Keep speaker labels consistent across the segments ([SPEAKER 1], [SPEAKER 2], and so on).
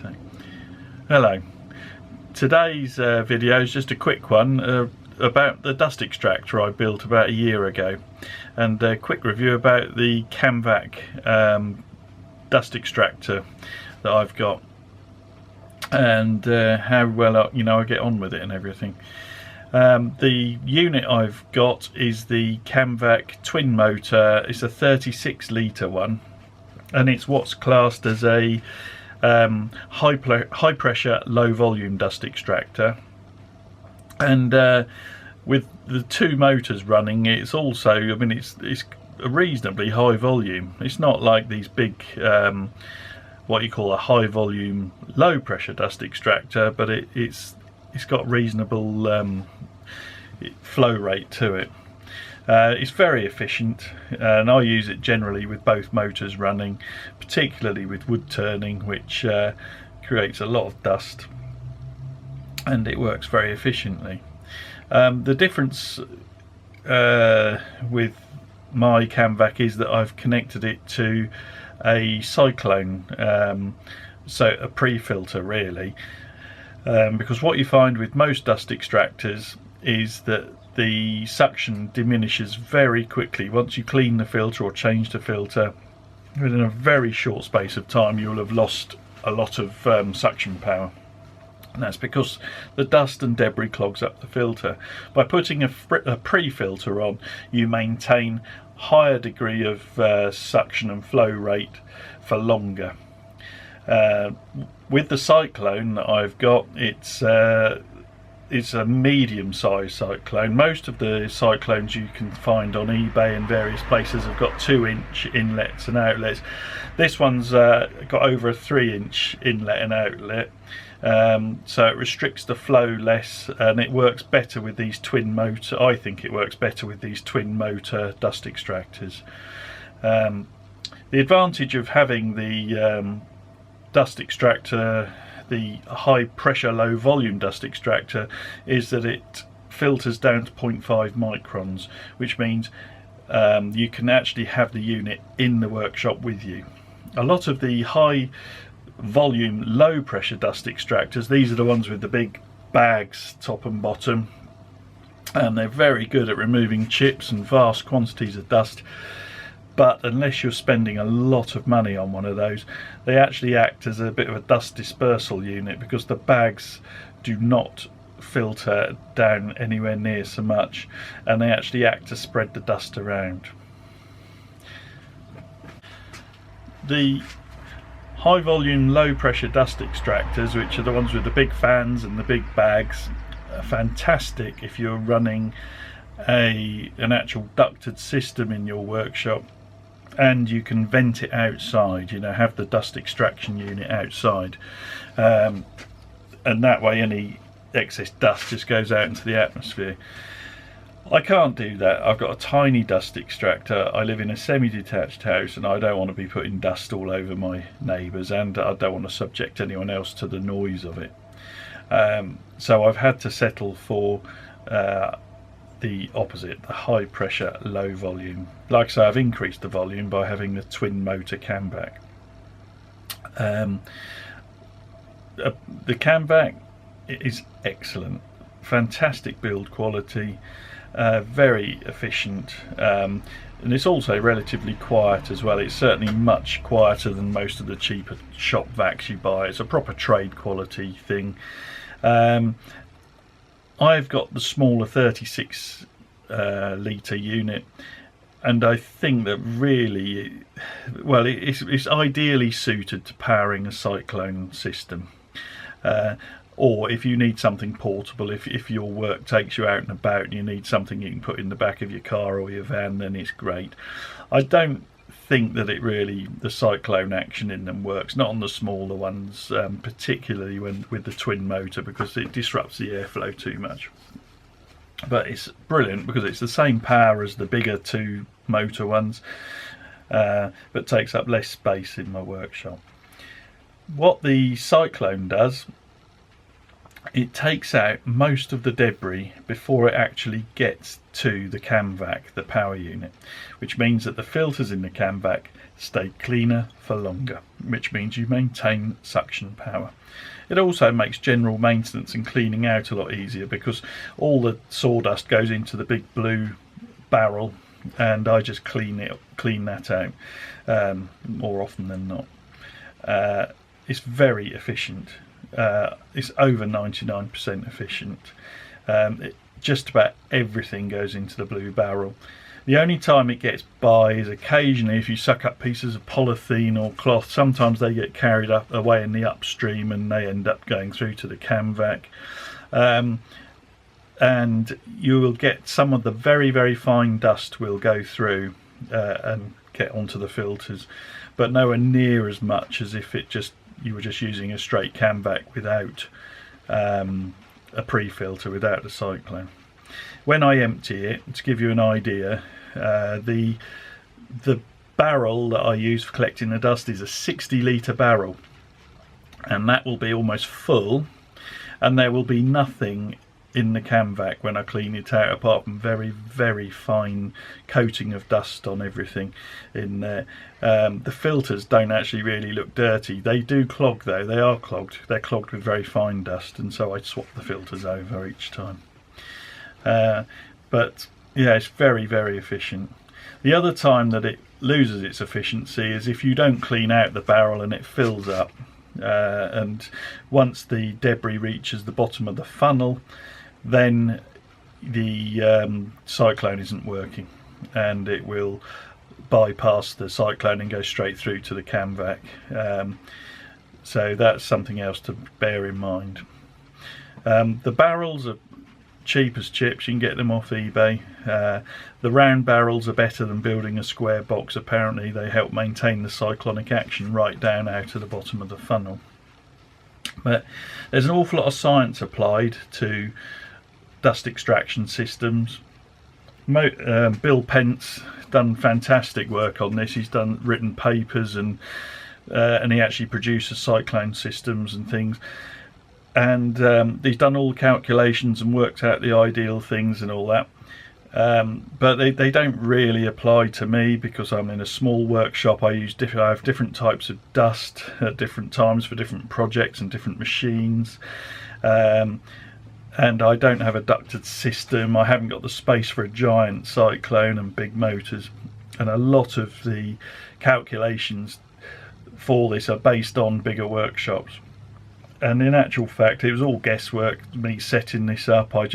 [SPEAKER 1] So, hello. Today's video is just a quick one about the dust extractor I built about a year ago, and a quick review about the Cam Vac dust extractor that I've got, and how well I get on with it and everything. The unit I've got is the Cam Vac twin motor. It's a 36 litre one, and it's what's classed as a high pressure low volume dust extractor. And with the two motors running, it's also, I mean, it's a reasonably high volume. It's not like these big what you call a high volume low pressure dust extractor, but it's got reasonable flow rate to it. It's very efficient, and I use it generally with both motors running, particularly with wood turning, which creates a lot of dust, and it works very efficiently. The difference with my Cam Vac is that I've connected it to a Cyclone, so a pre-filter really, because what you find with most dust extractors is that the suction diminishes very quickly. Once you clean the filter or change the filter, within a very short space of time you'll have lost a lot of suction power, and that's because the dust and debris clogs up the filter. By putting a pre-filter on, you maintain higher degree of suction and flow rate for longer. With the Cyclone that I've got, it's a medium-sized Cyclone. Most of the Cyclones you can find on eBay and various places have got 2-inch inlets and outlets. This one's got over a 3-inch inlet and outlet, so it restricts the flow less, and it works better with these twin motor. I think it works better with these twin motor dust extractors. The advantage of having the dust extractor, the high pressure low volume dust extractor, is that it filters down to 0.5 microns, which means you can actually have the unit in the workshop with you. A lot of the high volume low pressure dust extractors, these are the ones with the big bags top and bottom, and they're very good at removing chips and vast quantities of dust. But unless you're spending a lot of money on one of those, they actually act as a bit of a dust dispersal unit, because the bags do not filter down anywhere near so much, and they actually act to spread the dust around. The high volume low pressure dust extractors, which are the ones with the big fans and the big bags, are fantastic if you're running an actual ducted system in your workshop, and you can vent it outside, have the dust extraction unit outside, and that way any excess dust just goes out into the atmosphere. I can't do that. I've got a tiny dust extractor. I live in a semi-detached house, and I don't want to be putting dust all over my neighbours, and I don't want to subject anyone else to the noise of it. So I've had to settle for the opposite, the high pressure low volume. Like I say, I've increased the volume by having the twin motor Cam Vac. The Cam Vac is excellent, fantastic build quality, very efficient, and it's also relatively quiet as well. It's certainly much quieter than most of the cheaper shop vacs you buy. It's a proper trade quality thing. I've got the smaller 36 litre unit, and I think that really, well, it's ideally suited to powering a Cyclone system, or if you need something portable, if your work takes you out and about and you need something you can put in the back of your car or your van, then it's great. I don't think that the Cyclone action in them works, not on the smaller ones, particularly with the twin motor, because it disrupts the airflow too much. But it's brilliant because it's the same power as the bigger two motor ones, but takes up less space in my workshop. What the Cyclone does it takes out most of the debris before it actually gets to the Cam Vac, the power unit, which means that the filters in the Cam Vac stay cleaner for longer, which means you maintain suction power. It also makes general maintenance and cleaning out a lot easier because all the sawdust goes into the big blue barrel, and I just clean that out more often than not. It's very efficient. It's over 99% efficient. Just about everything goes into the blue barrel. The only time it gets by is occasionally if you suck up pieces of polythene or cloth. Sometimes they get carried away in the upstream and they end up going through to the Cam Vac. And you will get some of the very, very fine dust will go through and get onto the filters, but nowhere near as much as if you were just using a straight Cam Vac without a pre-filter, without the Cyclone. When I empty it, to give you an idea, the barrel that I use for collecting the dust is a 60-litre barrel, and that will be almost full, and there will be nothing in the Cam Vac when I clean it out apart from very, very fine coating of dust on everything in there. The filters don't actually really look dirty. They do clog though. They are clogged. They're clogged with very fine dust, and so I swap the filters over each time. But yeah, it's very, very efficient. The other time that it loses its efficiency is if you don't clean out the barrel and it fills up, and once the debris reaches the bottom of the funnel, then the Cyclone isn't working, and it will bypass the Cyclone and go straight through to the Cam Vac. So that's something else to bear in mind. The barrels are cheap as chips. You can get them off eBay. The round barrels are better than building a square box. Apparently they help maintain the cyclonic action right down out of the bottom of the funnel. But there's an awful lot of science applied to dust extraction systems. Bill Pence done fantastic work on this. He's written papers, and he actually produces cyclone systems and things, and he's done all the calculations and worked out the ideal things and all that, but they don't really apply to me because I'm in a small workshop. I have different types of dust at different times for different projects and different machines, and I don't have a ducted system. I haven't got the space for a giant Cyclone and big motors, and a lot of the calculations for this are based on bigger workshops. And in actual fact, it was all guesswork, me setting this up. I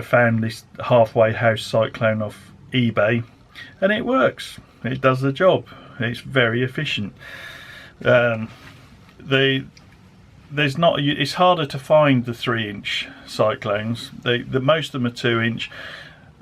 [SPEAKER 1] found this halfway house Cyclone off eBay, and it works. It does the job. It's very efficient. It's harder to find the 3-inch Cyclones. Most of them are 2-inch,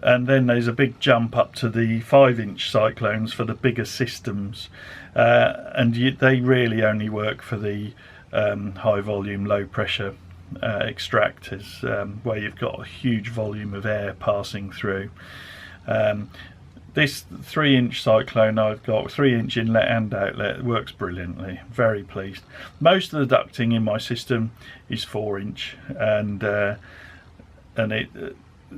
[SPEAKER 1] and then there's a big jump up to the 5-inch Cyclones for the bigger systems, and they really only work for the high volume, low pressure extractors, where you've got a huge volume of air passing through. This 3-inch Cyclone I've got, 3-inch inlet and outlet, works brilliantly. Very pleased. Most of the ducting in my system is 4-inch,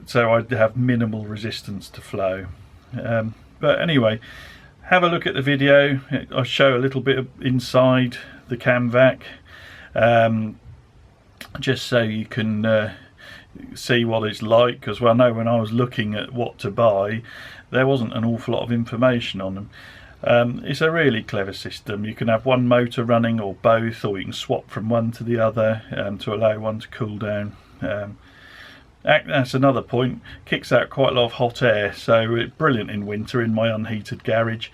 [SPEAKER 1] so I have minimal resistance to flow. But anyway, have a look at the video. I'll show a little bit of inside the Cam Vac, just so you can see what it's like, because I know when I was looking at what to buy, there wasn't an awful lot of information on them. It's a really clever system. You can have one motor running or both, or you can swap from one to the other to allow one to cool down. That's another point. Kicks out quite a lot of hot air, so it's brilliant in winter in my unheated garage.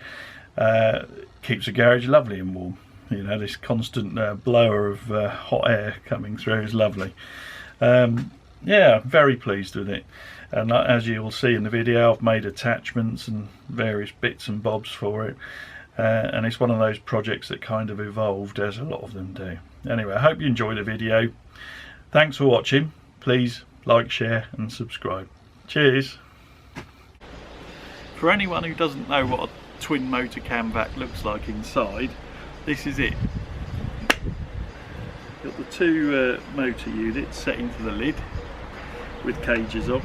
[SPEAKER 1] Keeps the garage lovely and warm. You know, this constant blower of hot air coming through is lovely. Yeah, very pleased with it. And as you will see in the video, I've made attachments and various bits and bobs for it. And it's one of those projects that kind of evolved, as a lot of them do. Anyway, I hope you enjoyed the video. Thanks for watching. Please like, share and subscribe. Cheers. For anyone who doesn't know what a twin motor Cam Vac looks like inside, this is it. Got the two motor units set into the lid with cages on.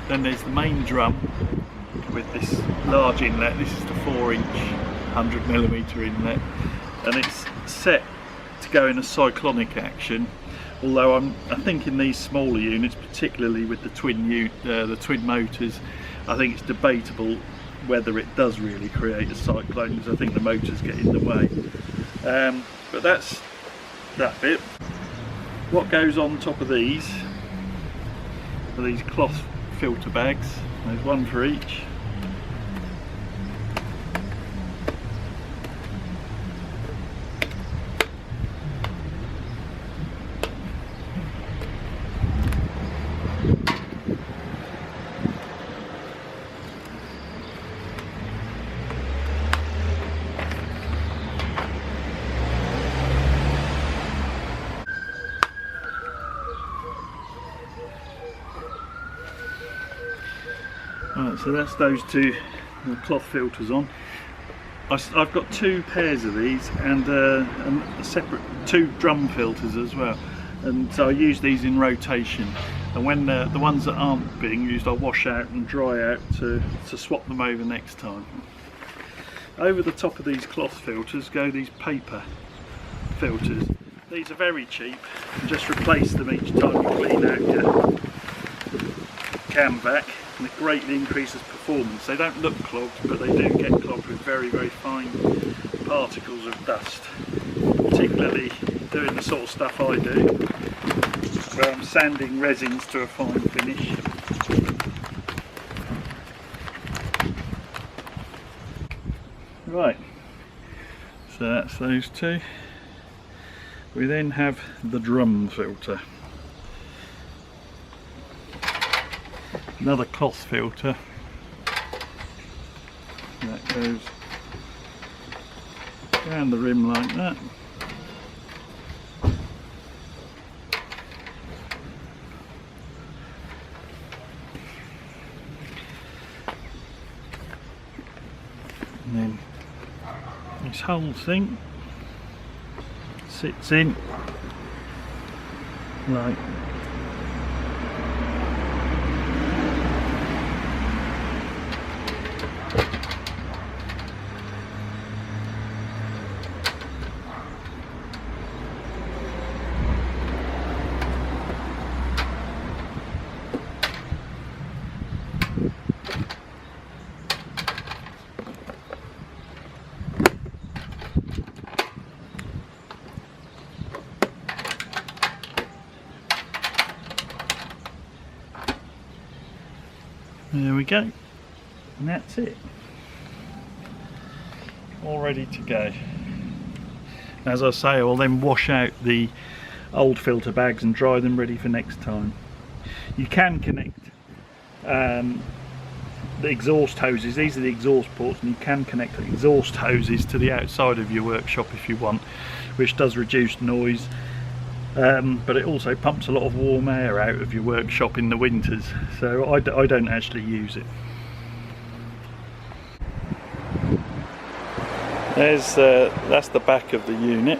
[SPEAKER 1] Then there's the main drum with this large inlet. This is the 4-inch 100mm inlet, and it's set to go in a cyclonic action. Although I think in these smaller units, particularly with the twin motors, I think it's debatable whether it does really create a cyclone, because I think the motors get in the way. But that's that bit. What goes on top of these are these cloth filter bags. There's one for each. Right, so that's those two cloth filters on. I've got two pairs of these and a separate two drum filters as well, and so I use these in rotation, and when the ones that aren't being used I wash out and dry out to swap them over next time. Over the top of these cloth filters go these paper filters. These are very cheap, you just replace them each time you clean out your Cam Vac, and it greatly increases performance. They don't look clogged, but they do get clogged with very, very fine particles of dust, particularly doing the sort of stuff I do, where I'm sanding resins to a fine finish. Right, so that's those two. We then have the drum filter. Another cloth filter that goes around the rim like that. And then this whole thing sits in like there we go, and that's it, all ready to go. As I say, I'll then wash out the old filter bags and dry them ready for next time. You can connect the exhaust hoses. These are the exhaust ports, and you can connect the exhaust hoses to the outside of your workshop if you want, which does reduce noise. But it also pumps a lot of warm air out of your workshop in the winters, so I don't actually use it. That's the back of the unit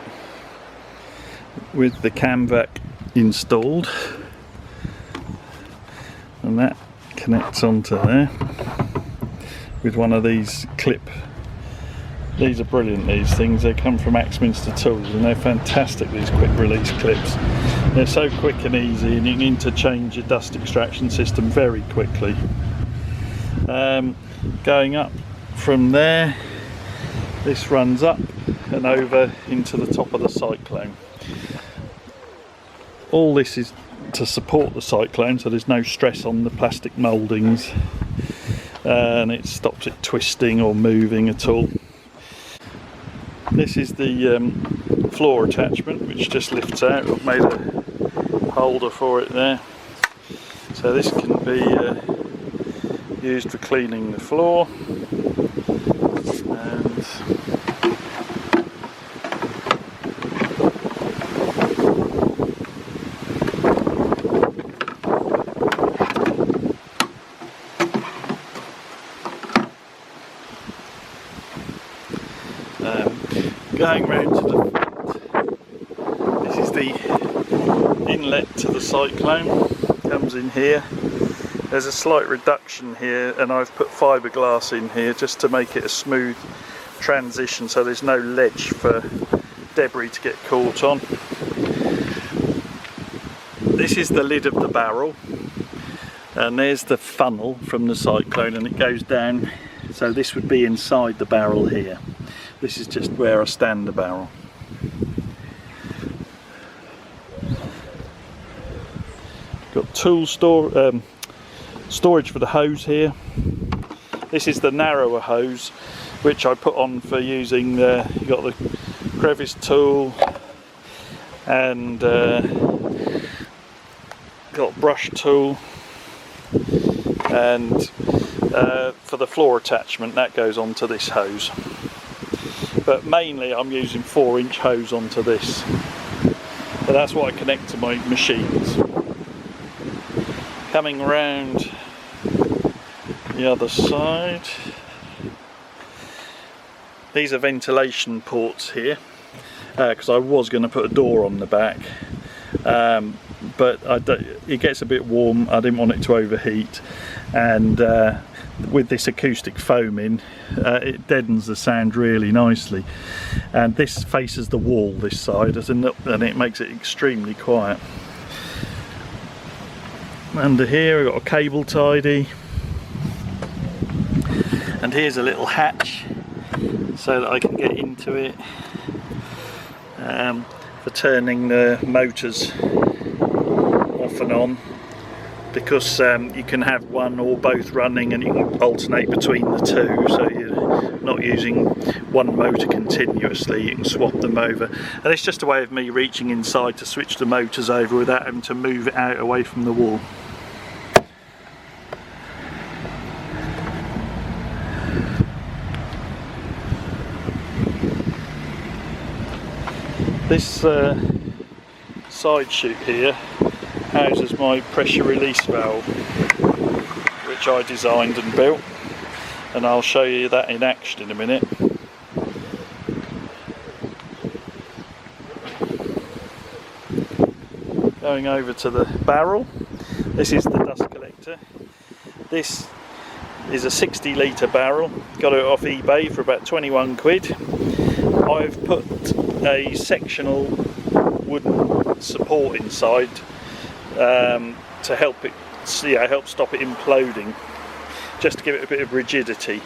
[SPEAKER 1] with the Cam Vac installed, and that connects onto there with one of these These are brilliant, these things. They come from Axminster Tools and they're fantastic, these quick release clips. They're so quick and easy, and you can interchange your dust extraction system very quickly. Going up from there, this runs up and over into the top of the Cyclone. All this is to support the Cyclone, so there's no stress on the plastic mouldings, and it stops it twisting or moving at all. This is the floor attachment, which just lifts out. I've made a holder for it there, so this can be used for cleaning the floor. Going round to the front, this is the inlet to the Cyclone comes in here. There's a slight reduction here, and I've put fiberglass in here just to make it a smooth transition so there's no ledge for debris to get caught on. This is the lid of the barrel, and there's the funnel from the Cyclone, and it goes down, so this would be inside the barrel here. This is just where I stand the barrel. Got tool storage for the hose here. This is the narrower hose, which I put on for using you got the crevice tool, and got brush tool, and for the floor attachment that goes onto this hose. But mainly I'm using 4-inch hose onto this. But that's what I connect to my machines. Coming round the other side, these are ventilation ports here, because I was going to put a door on the back, but it gets a bit warm. I didn't want it to overheat, and with this acoustic foam in, it deadens the sound really nicely. And this faces the wall, this side, and it makes it extremely quiet. Under here I've got a cable tidy, and here's a little hatch so that I can get into it for turning the motors off and on, because you can have one or both running and you can alternate between the two, so you're not using one motor continuously, you can swap them over. And it's just a way of me reaching inside to switch the motors over without having to move it out away from the wall. This side chute here houses my pressure release valve, which I designed and built, and I'll show you that in action in a minute. Going over to the barrel, this is the dust collector. This is a 60 litre barrel, got it off eBay for about 21 quid. I've put a sectional wooden support inside to help it, help stop it imploding, just to give it a bit of rigidity.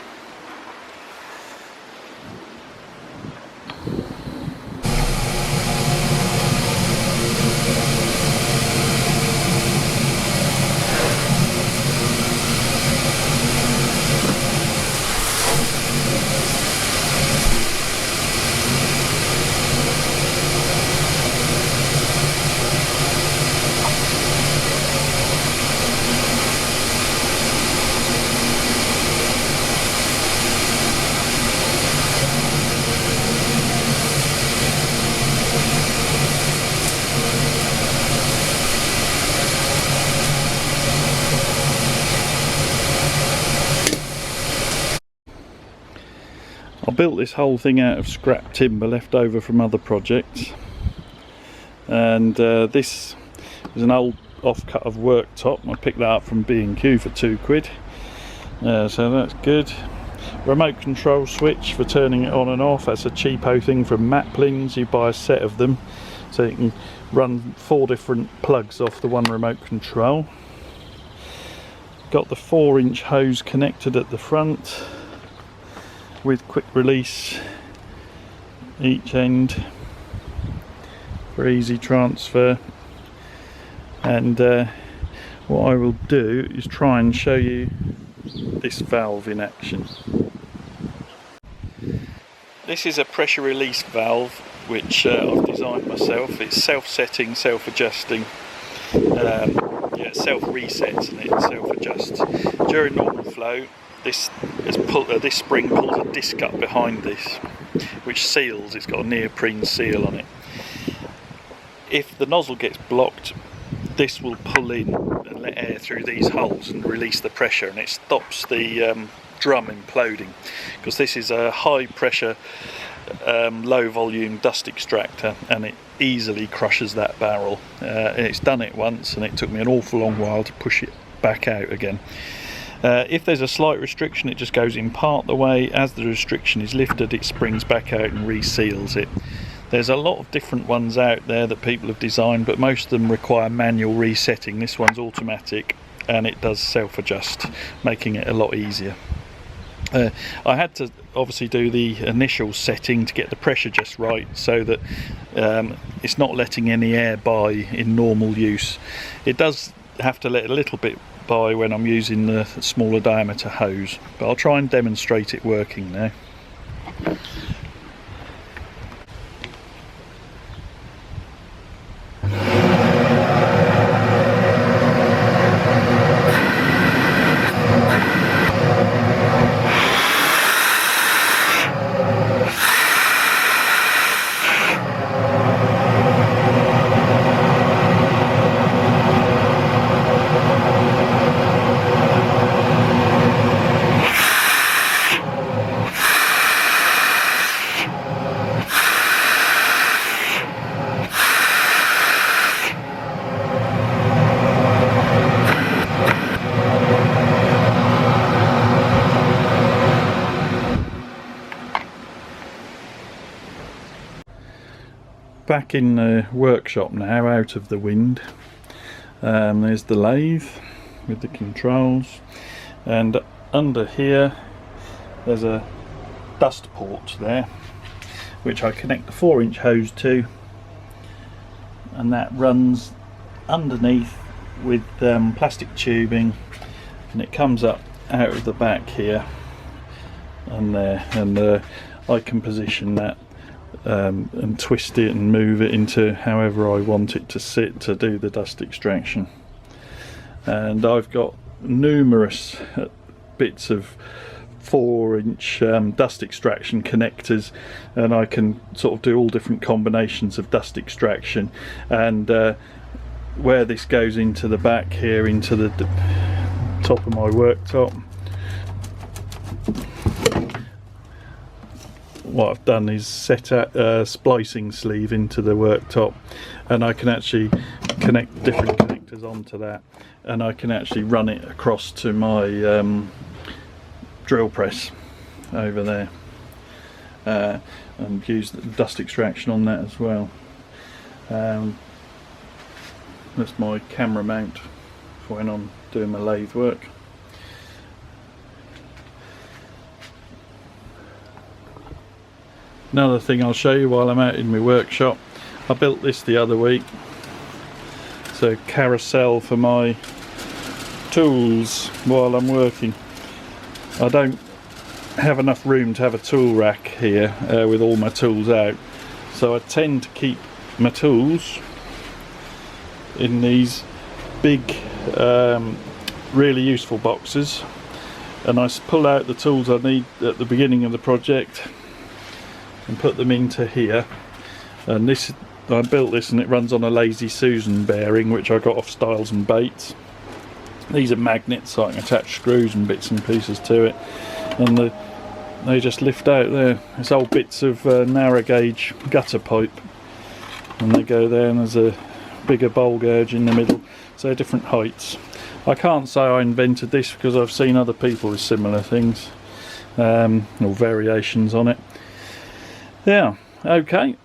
[SPEAKER 1] I built this whole thing out of scrap timber left over from other projects, and this is an old offcut of worktop. I picked that up from B&Q for 2 quid, so that's good. Remote control switch for turning it on and off. That's a cheapo thing from Maplins. You buy a set of them so you can run 4 different plugs off the one remote control. Got the 4-inch hose connected at the front with quick release each end for easy transfer. And what I will do is try and show you this valve in action. This is a pressure release valve which I've designed myself. It's self-setting, self-adjusting. It self-resets and it self-adjusts. During normal flow, this spring pulls a disc up behind this, which seals. It's got a neoprene seal on it. If the nozzle gets blocked, this will pull in and let air through these holes and release the pressure, and it stops the drum imploding, because this is a high pressure low volume dust extractor, and it easily crushes that barrel. It's done it once and it took me an awful long while to push it back out again. If there's a slight restriction, it just goes in part the way. As the restriction is lifted, it springs back out and reseals it. There's a lot of different ones out there that people have designed, but most of them require manual resetting. This one's automatic and it does self-adjust, making it a lot easier. I had to obviously do the initial setting to get the pressure just right, so that it's not letting any air by in normal use. It does have to let a little bit by when I'm using the smaller diameter hose, but I'll try and demonstrate it working now. Back in the workshop now, out of the wind. There's the lathe with the controls, and under here there's a dust port there, which I connect the 4-inch hose to, and that runs underneath with plastic tubing, and it comes up out of the back here and there, and I can position that and twist it and move it into however I want it to sit to do the dust extraction. And I've got numerous bits of 4-inch dust extraction connectors, and I can sort of do all different combinations of dust extraction. And where this goes into the back here, into the top of my worktop, what I've done is set a splicing sleeve into the worktop, and I can actually connect different connectors onto that, and I can actually run it across to my drill press over there, and use the dust extraction on that as well. That's my camera mount for when I'm doing my lathe work. Another thing I'll show you while I'm out in my workshop, I built this the other week. It's a carousel for my tools while I'm working. I don't have enough room to have a tool rack here with all my tools out, so I tend to keep my tools in these big really useful boxes, and I pull out the tools I need at the beginning of the project and put them into here. And this, I built this and it runs on a Lazy Susan bearing, which I got off Styles and Bates. These are magnets, so I can attach screws and bits and pieces to it, and they just lift out there. It's old bits of narrow gauge gutter pipe, and they go there, and there's a bigger bowl gauge in the middle, so they're different heights. I can't say I invented this, because I've seen other people with similar things, or variations on it. Yeah, okay,